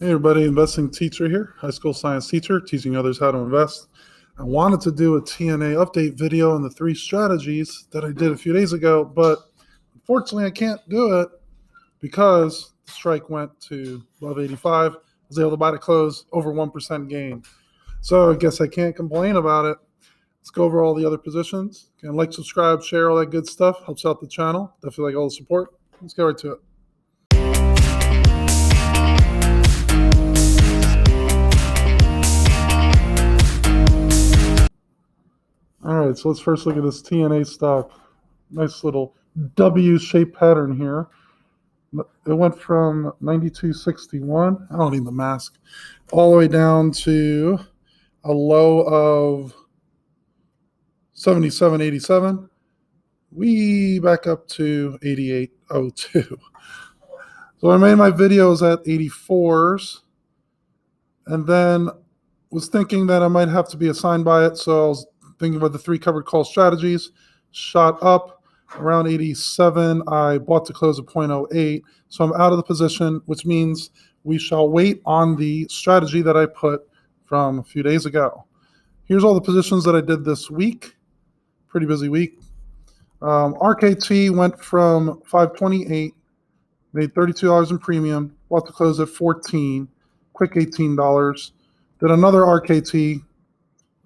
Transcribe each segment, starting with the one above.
Hey everybody, investing teacher here, high school science teacher, teaching others how to invest. I wanted to do a TNA update video on the 3 strategies that I did a few days ago, but unfortunately I can't do it because the strike went to above 85. I was able to buy to close over 1% gain. So I guess I can't complain about it. Let's go over all the other positions. Again, like, subscribe, share, all that good stuff. Helps out the channel. Definitely like all the support. Let's get right to it. All right, so let's first look at this TNA stock. Nice little W-shaped pattern here. It went from 92.61, I don't need the mask, all the way down to a low of 77.87. We back up to 88.02. So I made my videos at 84s, and then was thinking that I might have to be assigned by it, so I was thinking about the 3 covered call strategies. Shot up around 87. I bought to close at 0.08. So I'm out of the position, which means we shall wait on the strategy that I put from a few days ago. Here's all the positions that I did this week. Pretty busy week. RKT went from 528, made $32 in premium, bought to close at 14, quick $18. Did another RKT,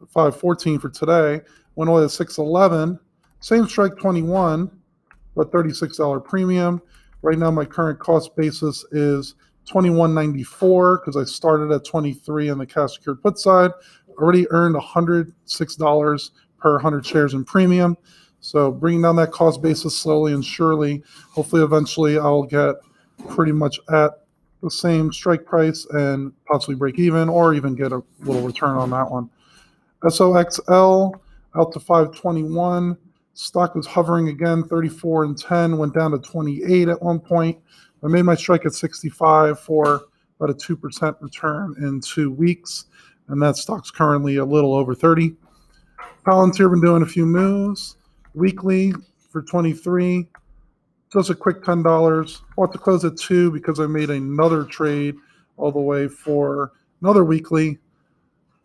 514 for today, went all the way to 611. Same strike, 21, but $36 premium. Right now, my current cost basis is $21.94 because I started at 23 on the cash secured put side. Already earned $106 per 100 shares in premium. So bringing down that cost basis slowly and surely. Hopefully, eventually, I'll get pretty much at the same strike price and possibly break even or even get a little return on that one. SOXL out to 521. Stock was hovering again, 34 and 10, went down to 28 at one point. I made my strike at 65 for about a 2% return in 2 weeks, and that stock's currently a little over 30. Palantir been doing a few moves. Weekly for 23, just a quick $10. Bought to close at 2 because I made another trade all the way for another weekly.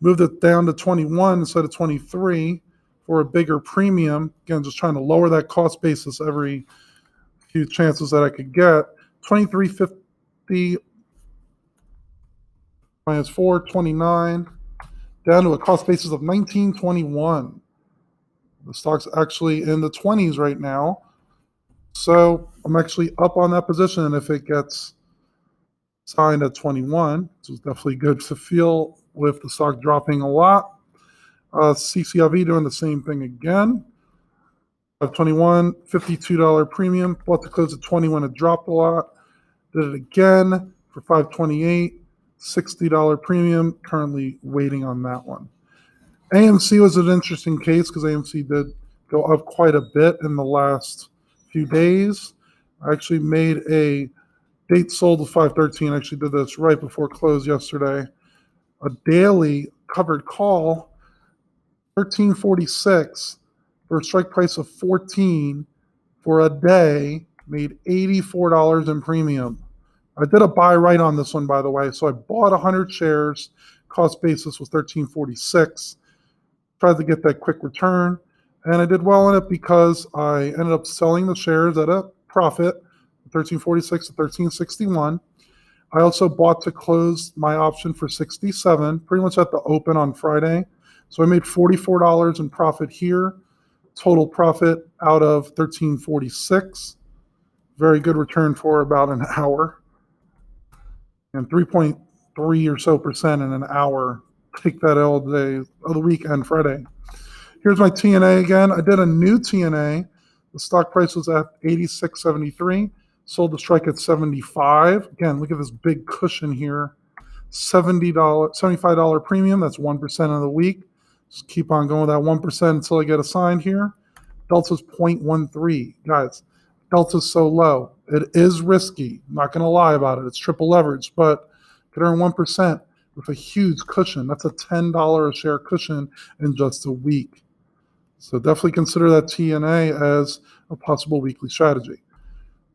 Moved it down to 21 instead of 23 for a bigger premium. Again, just trying to lower that cost basis every few chances that I could get. 23.50 minus 4.29 down to a cost basis of 19.21. The stock's actually in the 20s right now. So I'm actually up on that position, and if it gets signed at 21, which is definitely good to feel with the stock dropping a lot. CCIV doing the same thing again. 521, $52 premium. Bought to close at 20 when it dropped a lot. Did it again for 528, $60 premium. Currently waiting on that one. AMC was an interesting case because AMC did go up quite a bit in the last few days. I actually made a date sold to 513. I actually did this right before close yesterday. A daily covered call, 1346 for a strike price of 14 for a day, made $84 in premium. I did a buy right on this one, by the way. So I bought 100 shares. Cost basis was 1346. Tried to get that quick return, and I did well in it because I ended up selling the shares at a profit, 1346 to 1361. I also bought to close my option for 67, pretty much at the open on Friday. So I made $44 in profit here. Total profit out of 1346. Very good return for about an hour. And 3.3 or so percent in an hour. Take that all day of the weekend, Friday. Here's my TNA again. I did a new TNA. The stock price was at 86.73. Sold the strike at 75. Again, look at this big cushion here. $75 premium. That's 1% of the week. Just keep on going with that 1% until I get assigned here. Delta's 0.13. Guys, Delta's so low. It is risky. I'm not going to lie about it. It's triple leverage, but could earn 1% with a huge cushion. That's a $10 a share cushion in just a week. So definitely consider that TNA as a possible weekly strategy.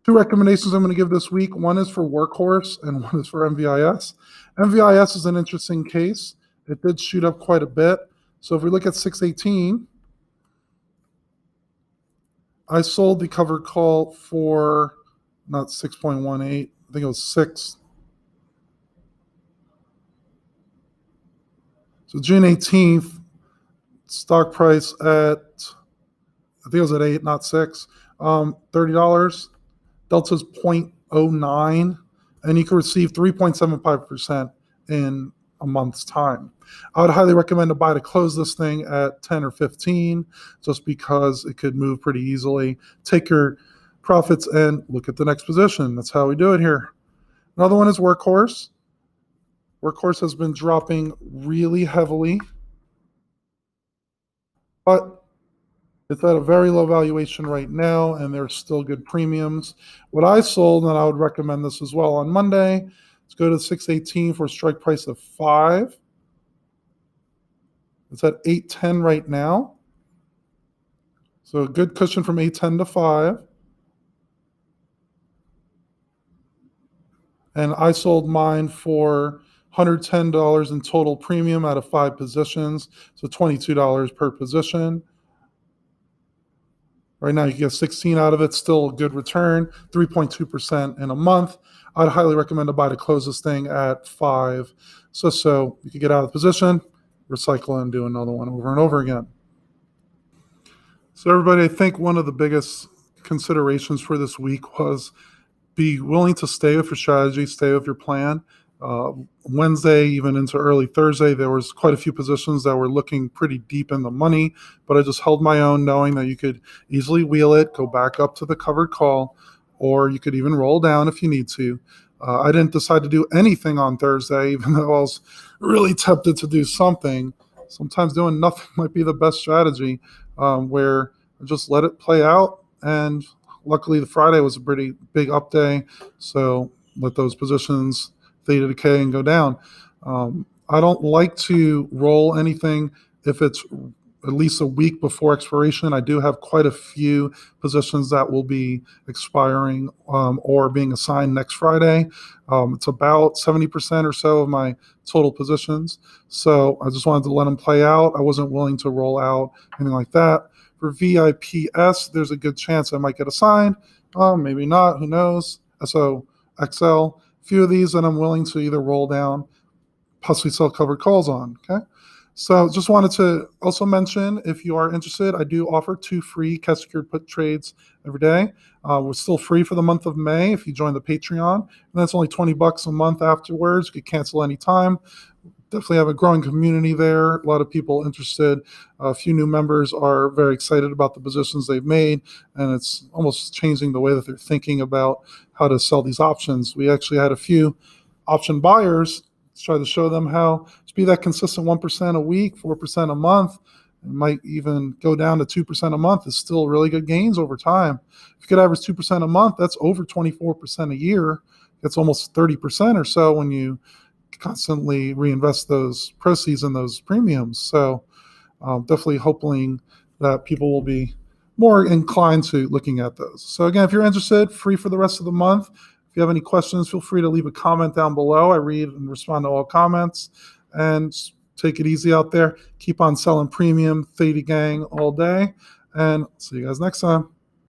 Two recommendations I'm going to give this week. One is for Workhorse and one is for MVIS. MVIS is an interesting case. It did shoot up quite a bit. So if we look at 618, I sold the covered call for not 6.18, I think it was 6. So June 18th, stock price at, I think it was at 8, not 6, $30. Delta's 0.09, and you can receive 3.75% in a month's time. I would highly recommend to buy to close this thing at 10 or 15, just because it could move pretty easily. Take your profits and look at the next position. That's how we do it here. Another one is Workhorse. Workhorse has been dropping really heavily, but it's at a very low valuation right now, and there's still good premiums. What I sold, and I would recommend this as well on Monday, let's go to 618 for a strike price of 5. It's at 810 right now. So a good cushion from 810 to 5. And I sold mine for $110 in total premium out of 5 positions, so $22 per position. Right now, you can get 16 out of it, still a good return, 3.2% in a month. I'd highly recommend to buy to close this thing at 5, so you can get out of the position, recycle, and do another one over and over again. So everybody, I think one of the biggest considerations for this week was be willing to stay with your strategy, stay with your plan. Wednesday, even into early Thursday, there was quite a few positions that were looking pretty deep in the money, but I just held my own, knowing that you could easily wheel it, go back up to the covered call, or you could even roll down if you need to. I didn't decide to do anything on Thursday, even though I was really tempted to do something. Sometimes doing nothing might be the best strategy, where I just let it play out. And luckily, the Friday was a pretty big up day, so let those positions theta decay and go down. I don't like to roll anything if it's at least a week before expiration. I do have quite a few positions that will be expiring or being assigned next Friday. It's about 70% or so of my total positions. So I just wanted to let them play out. I wasn't willing to roll out, anything like that. For VIPS, there's a good chance I might get assigned. Maybe not, who knows. SOXL, few of these that I'm willing to either roll down, possibly sell covered calls on, okay? So just wanted to also mention, if you are interested, I do offer 2 free cash secured put trades every day. We're still free for the month of May if you join the Patreon, and that's only $20 a month afterwards. You can cancel anytime. Definitely have a growing community there. A lot of people interested. A few new members are very excited about the positions they've made, and it's almost changing the way that they're thinking about how to sell these options. We actually had a few option buyers try to show them how to be that consistent 1% a week, 4% a month. It might even go down to 2% a month. It's still really good gains over time. If you could average 2% a month, that's over 24% a year. It's almost 30% or so when you constantly reinvest those proceeds in those premiums. So definitely hoping that people will be more inclined to looking at those. So again, if you're interested, free for the rest of the month. If you have any questions, feel free to leave a comment down below. I read and respond to all comments. And take it easy out there. Keep on selling premium, theta gang all day. And see you guys next time.